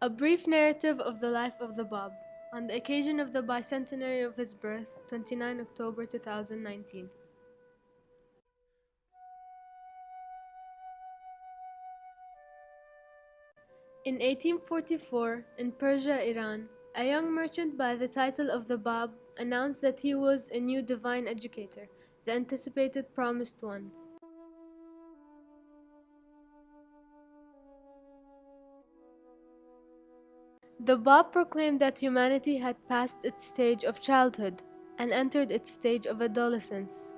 A brief narrative of the life of the Bab, on the occasion of the Bicentenary of His Birth, 29 October 2019. In 1844, in Persia, Iran, a young merchant by the title of the Bab announced that he was a new divine educator, the anticipated promised one. The Bab proclaimed that humanity had passed its stage of childhood and entered its stage of adolescence,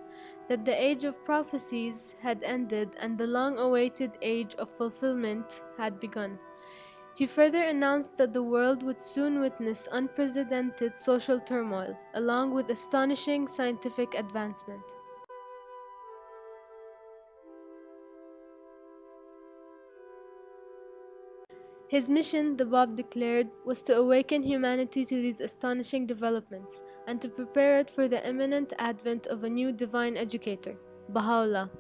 that the age of prophecies had ended and the long-awaited age of fulfillment had begun. He further announced that the world would soon witness unprecedented social turmoil, along with astonishing scientific advancement. His mission, the Bab declared, was to awaken humanity to these astonishing developments and to prepare it for the imminent advent of a new divine educator, Baha'u'llah,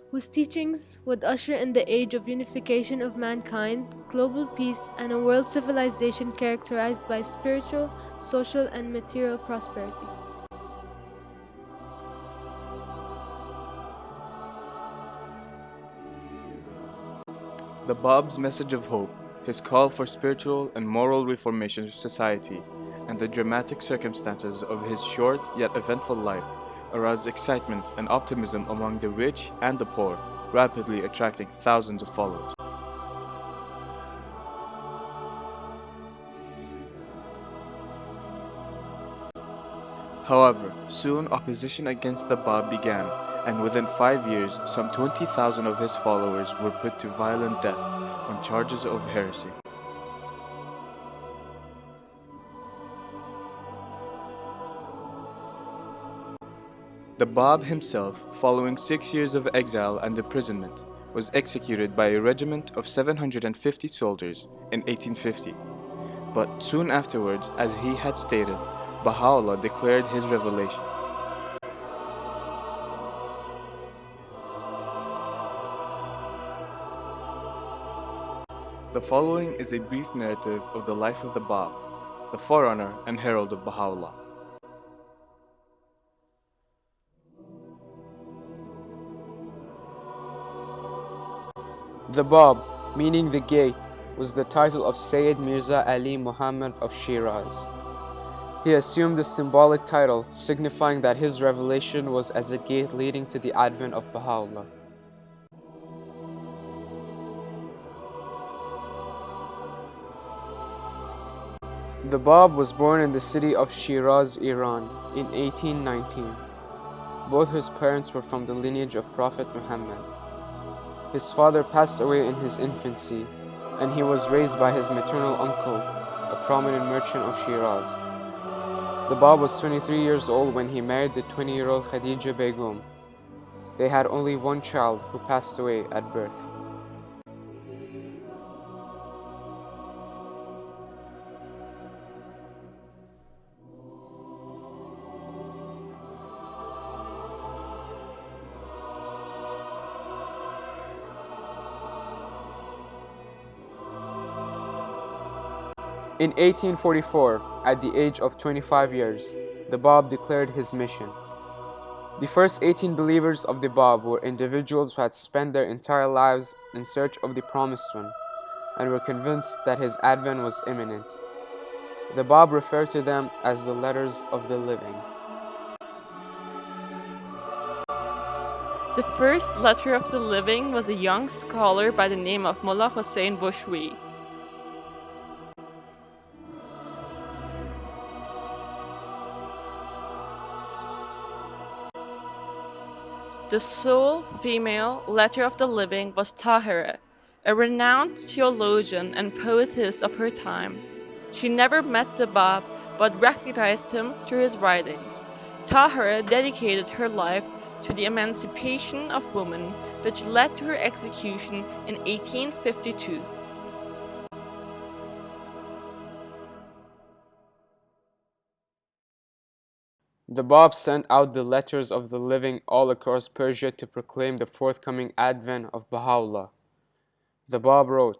whose teachings would usher in the age of unification of mankind, global peace, and a world civilization characterized by spiritual, social, and material prosperity. The Bab's message of hope, his call for spiritual and moral reformation of society, and the dramatic circumstances of his short yet eventful life aroused excitement and optimism among the rich and the poor, rapidly attracting thousands of followers. However, soon opposition against the Bab began, and within 5 years, some 20,000 of his followers were put to violent death on charges of heresy. The Bab himself, following 6 years of exile and imprisonment, was executed by a regiment of 750 soldiers in 1850. But soon afterwards, as he had stated, Baha'u'llah declared his revelation. The following is a brief narrative of the life of the Bab, the forerunner and herald of Baha'u'llah. The Bab, meaning the gate, was the title of Siyyid Alí Muḥammad of Shírází. He assumed the symbolic title, signifying that his revelation was as a gate leading to the advent of Baha'u'llah. The Bab was born in the city of Shiraz, Iran, in 1819. Both his parents were from the lineage of Prophet Muhammad. His father passed away in his infancy, and he was raised by his maternal uncle, a prominent merchant of Shiraz. The Bab was 23 years old when he married the 20-year-old Khadija Begum. They had only one child who passed away at birth. In 1844, at the age of 25 years, the Bab declared his mission. The first 18 believers of the Bab were individuals who had spent their entire lives in search of the Promised One and were convinced that his advent was imminent. The Bab referred to them as the letters of the living. The first letter of the living was a young scholar by the name of Mullah Hussein Bushwi. The sole female letter of the living was Tahira, a renowned theologian and poetess of her time. She never met the Bab but recognized him through his writings. Tahira dedicated her life to the emancipation of women, which led to her execution in 1852. The Bab sent out the letters of the living all across Persia to proclaim the forthcoming advent of Baha'u'llah. The Bab wrote,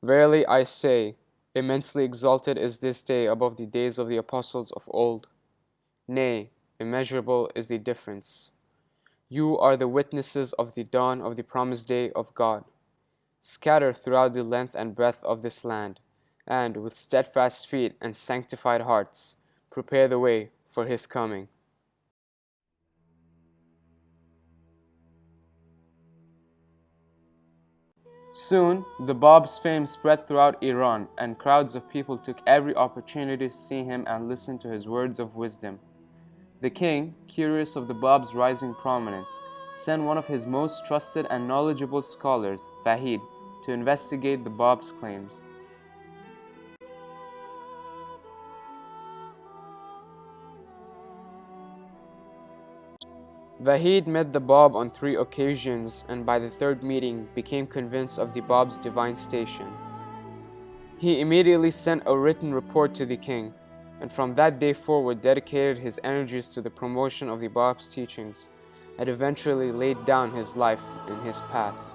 "Verily I say, Immensely exalted is this day above the days of the apostles of old. Nay, immeasurable is the difference. You are the witnesses of the dawn of the promised day of God. Scatter throughout the length and breadth of this land, and with steadfast feet and sanctified hearts, prepare the way for his coming. Soon, the Bab's fame spread throughout Iran, and crowds of people took every opportunity to see him and listen to his words of wisdom. The king, curious of the Bab's rising prominence, sent one of his most trusted and knowledgeable scholars, Vahid, to investigate the Bab's claims. Vahid met the Bab on 3 occasions, and by the 3rd meeting became convinced of the Bab's divine station. He immediately sent a written report to the king, and from that day forward dedicated his energies to the promotion of the Bab's teachings, and eventually laid down his life in his path.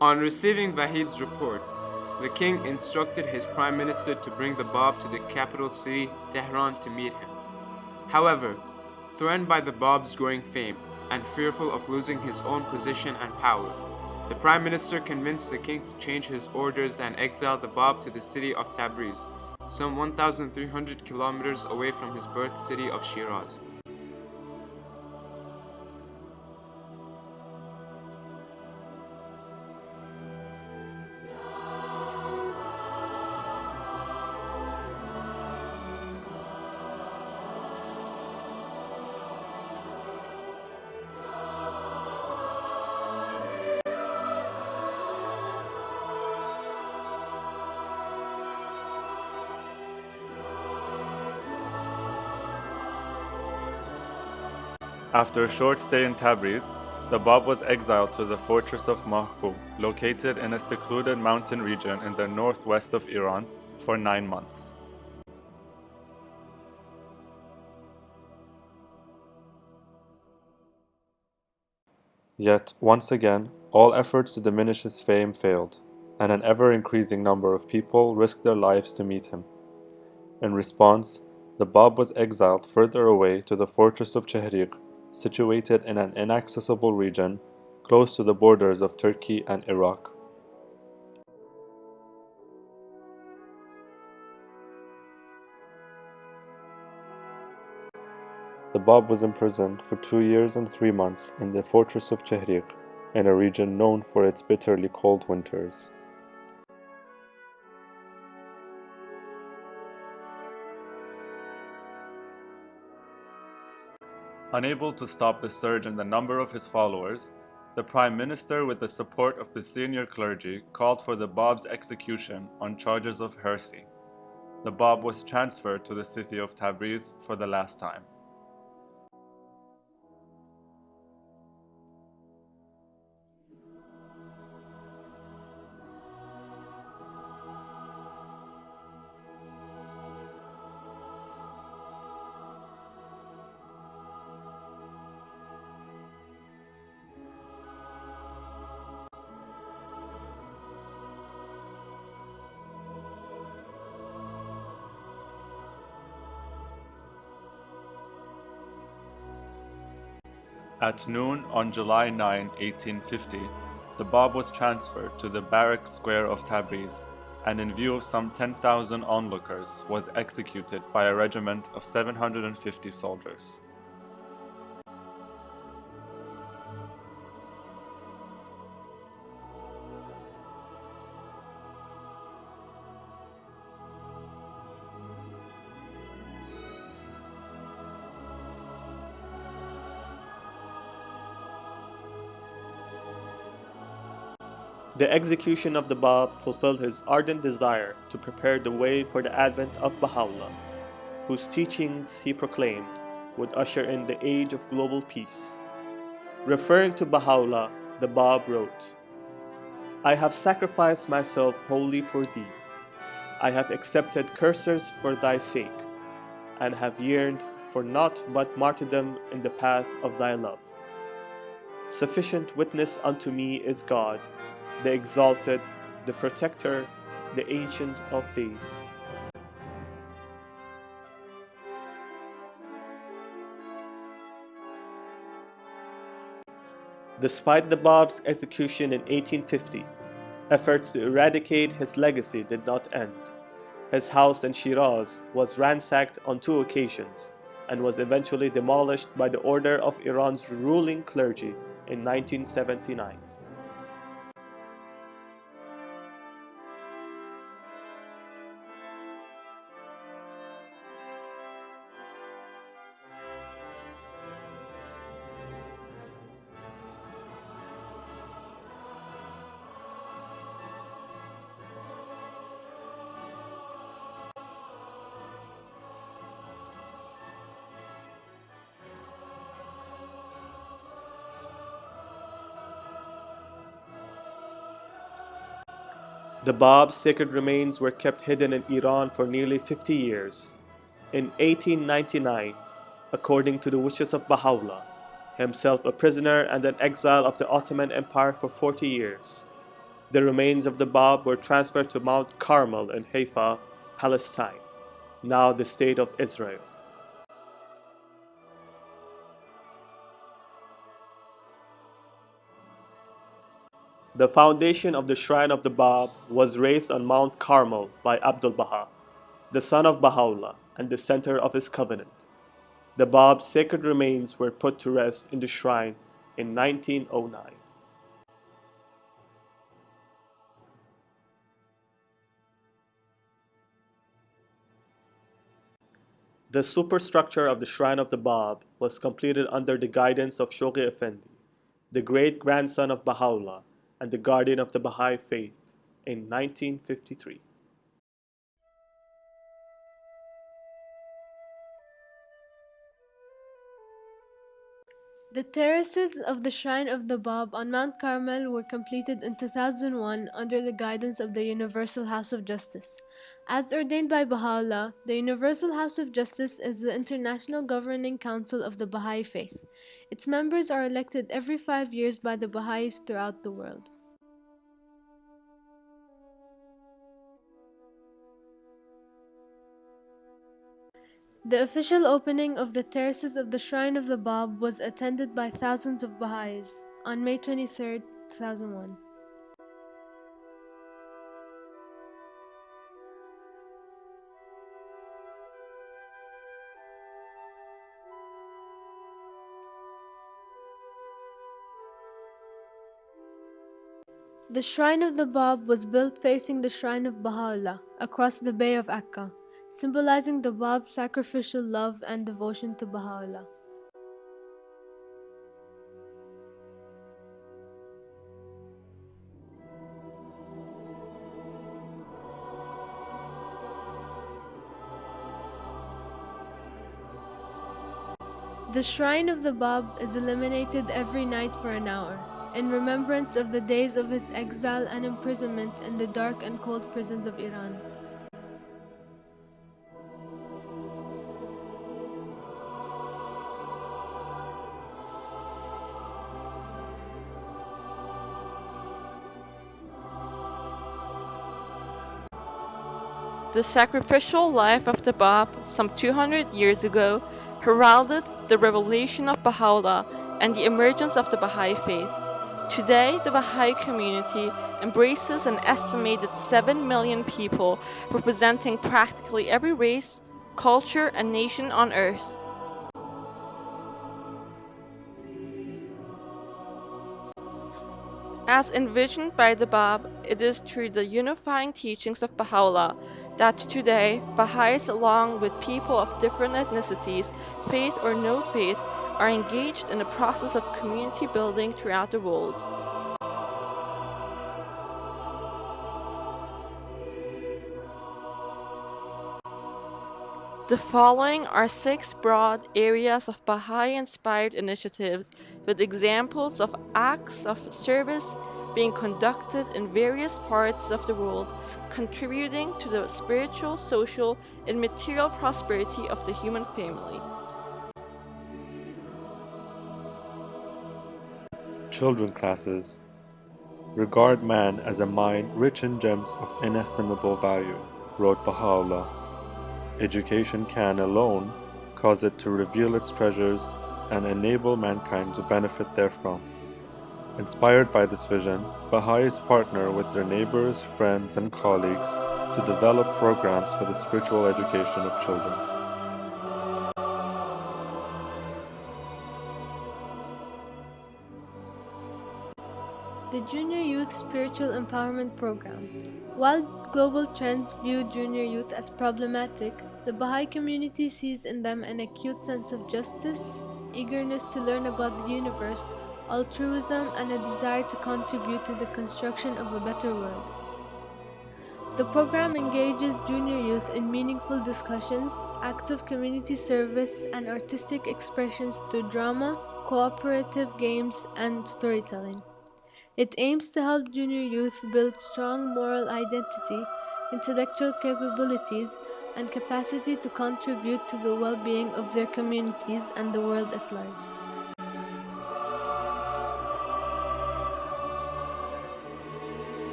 On receiving Vahid's report, the king instructed his prime minister to bring the Bab to the capital city, Tehran, to meet him. However, threatened by the Bab's growing fame and fearful of losing his own position and power, the prime minister convinced the king to change his orders and exile the Bab to the city of Tabriz, some 1,300 kilometers away from his birth city of Shiraz. After a short stay in Tabriz, the Bab was exiled to the fortress of Mahkou, located in a secluded mountain region in the northwest of Iran, for 9 months. Yet, once again, all efforts to diminish his fame failed, and an ever-increasing number of people risked their lives to meet him. In response, the Bab was exiled further away to the fortress of Chehriq, situated in an inaccessible region close to the borders of Turkey and Iraq. The Bab was imprisoned for 2 years and 3 months in the fortress of Chehriq, in a region known for its bitterly cold winters. Unable to stop the surge in the number of his followers, the Prime Minister, with the support of the senior clergy, called for the Bab's execution on charges of heresy. The Bab was transferred to the city of Tabriz for the last time. At noon on July 9, 1850, the Bab was transferred to the barrack square of Tabriz, and in view of some 10,000 onlookers, was executed by a regiment of 750 soldiers. The execution of the Bab fulfilled his ardent desire to prepare the way for the advent of Baha'u'llah, whose teachings he proclaimed would usher in the age of global peace. Referring to Baha'u'llah, the Bab wrote, "I have sacrificed myself wholly for thee. I have accepted curses for thy sake, and have yearned for naught but martyrdom in the path of thy love. Sufficient witness unto me is God, the exalted, the protector, the ancient of days. Despite the Bab's execution in 1850, efforts to eradicate his legacy did not end. His house in Shiraz was ransacked on 2 occasions and was eventually demolished by the order of Iran's ruling clergy in 1979. The Bab's sacred remains were kept hidden in Iran for nearly 50 years. In 1899, according to the wishes of Baha'u'llah, himself a prisoner and an exile of the Ottoman Empire for 40 years, the remains of the Bab were transferred to Mount Carmel in Haifa, Palestine, now the state of Israel. The foundation of the Shrine of the Bab was raised on Mount Carmel by Abdul Baha, the son of Baha'u'llah and the center of his covenant. The Bab's sacred remains were put to rest in the shrine in 1909. The superstructure of the Shrine of the Bab was completed under the guidance of Shoghi Effendi, the great-grandson of Baha'u'llah and the guardian of the Baha'i faith, in 1953. The terraces of the Shrine of the Bab on Mount Carmel were completed in 2001 under the guidance of the Universal House of Justice. As ordained by Baha'u'llah, the Universal House of Justice is the international governing council of the Baha'i faith. Its members are elected every 5 years by the Baha'is throughout the world. The official opening of the terraces of the Shrine of the Bab was attended by thousands of Baha'is on May 23, 2001. The Shrine of the Bab was built facing the Shrine of Baha'u'llah across the Bay of Akka, symbolizing the Bab's sacrificial love and devotion to Baha'u'llah. The Shrine of the Bab is illuminated every night for an hour, in remembrance of the days of his exile and imprisonment in the dark and cold prisons of Iran. The sacrificial life of the Bab some 200 years ago heralded the revelation of Baha'u'llah and the emergence of the Baha'i faith. Today, the Baha'i community embraces an estimated 7 million people, representing practically every race, culture, and nation on earth. As envisioned by the Bab, it is through the unifying teachings of Baha'u'llah that today Baha'is, along with people of different ethnicities, faith or no faith, are engaged in the process of community building throughout the world. The following are 6 broad areas of Baha'i-inspired initiatives with examples of acts of service being conducted in various parts of the world, contributing to the spiritual, social, and material prosperity of the human family. children classes regard man as a mine rich in gems of inestimable value, wrote Baha'u'llah. Education can alone cause it to reveal its treasures and enable mankind to benefit therefrom. Inspired by this vision, Baha'is partner with their neighbors, friends, and colleagues to develop programs for the spiritual education of children. The Junior Youth Spiritual Empowerment Program. While global trends view junior youth as problematic, the Baha'i community sees in them an acute sense of justice, eagerness to learn about the universe, altruism, and a desire to contribute to the construction of a better world. The program engages junior youth in meaningful discussions, acts of community service, and artistic expressions through drama, cooperative games, and storytelling. It aims to help junior youth build strong moral identity, intellectual capabilities, and capacity to contribute to the well-being of their communities and the world at large.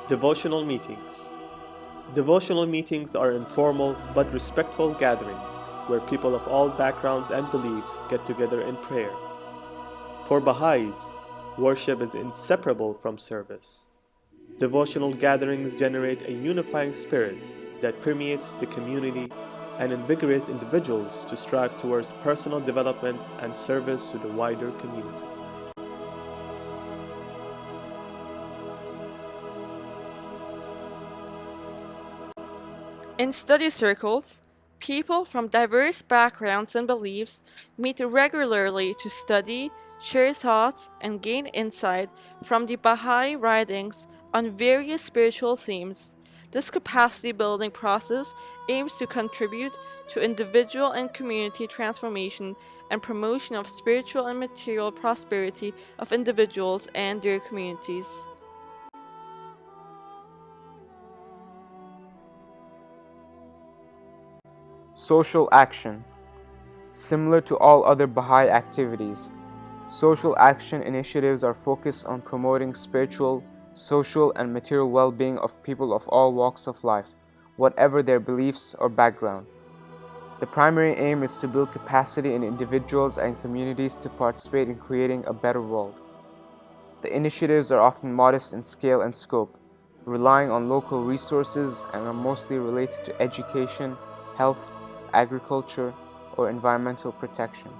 Devotional meetings. Devotional meetings are informal but respectful gatherings where people of all backgrounds and beliefs get together in prayer. For Baha'is, worship is inseparable from service. Devotional gatherings generate a unifying spirit that permeates the community and invigorates individuals to strive towards personal development and service to the wider community. In study circles, people from diverse backgrounds and beliefs meet regularly to study, share thoughts, and gain insight from the Baha'i writings on various spiritual themes. This capacity building process aims to contribute to individual and community transformation and promotion of spiritual and material prosperity of individuals and their communities. Social action. Similar to all other Baha'i activities, social action initiatives are focused on promoting spiritual, social, and material well-being of people of all walks of life, whatever their beliefs or background. The primary aim is to build capacity in individuals and communities to participate in creating a better world. The initiatives are often modest in scale and scope, relying on local resources, and are mostly related to education, health, agriculture, or environmental protection.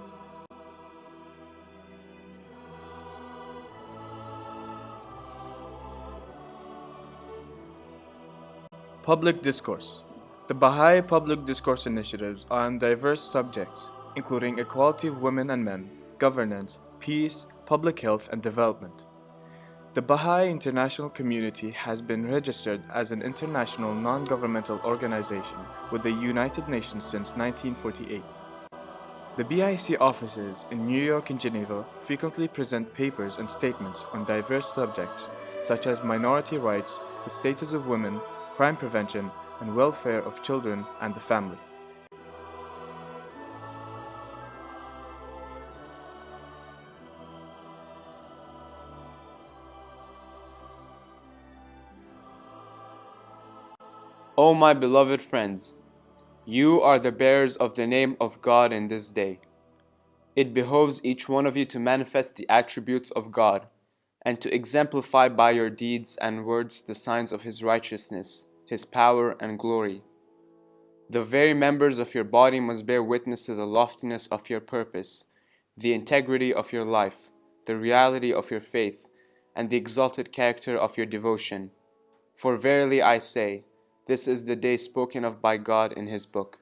Public discourse. The Baha'i public discourse initiatives are on diverse subjects, including equality of women and men, governance, peace, public health, and development. The Baha'i international community has been registered as an international non-governmental organization with the United Nations since 1948. The BIC offices in New York and Geneva frequently present papers and statements on diverse subjects such as minority rights, the status of women, crime prevention, and welfare of children and the family. O my beloved friends, you are the bearers of the name of God in this day. It behoves each one of you to manifest the attributes of God, and to exemplify by your deeds and words the signs of His righteousness, His power and glory. The very members of your body must bear witness to the loftiness of your purpose, the integrity of your life, the reality of your faith, and the exalted character of your devotion. For verily I say, this is the day spoken of by God in His book.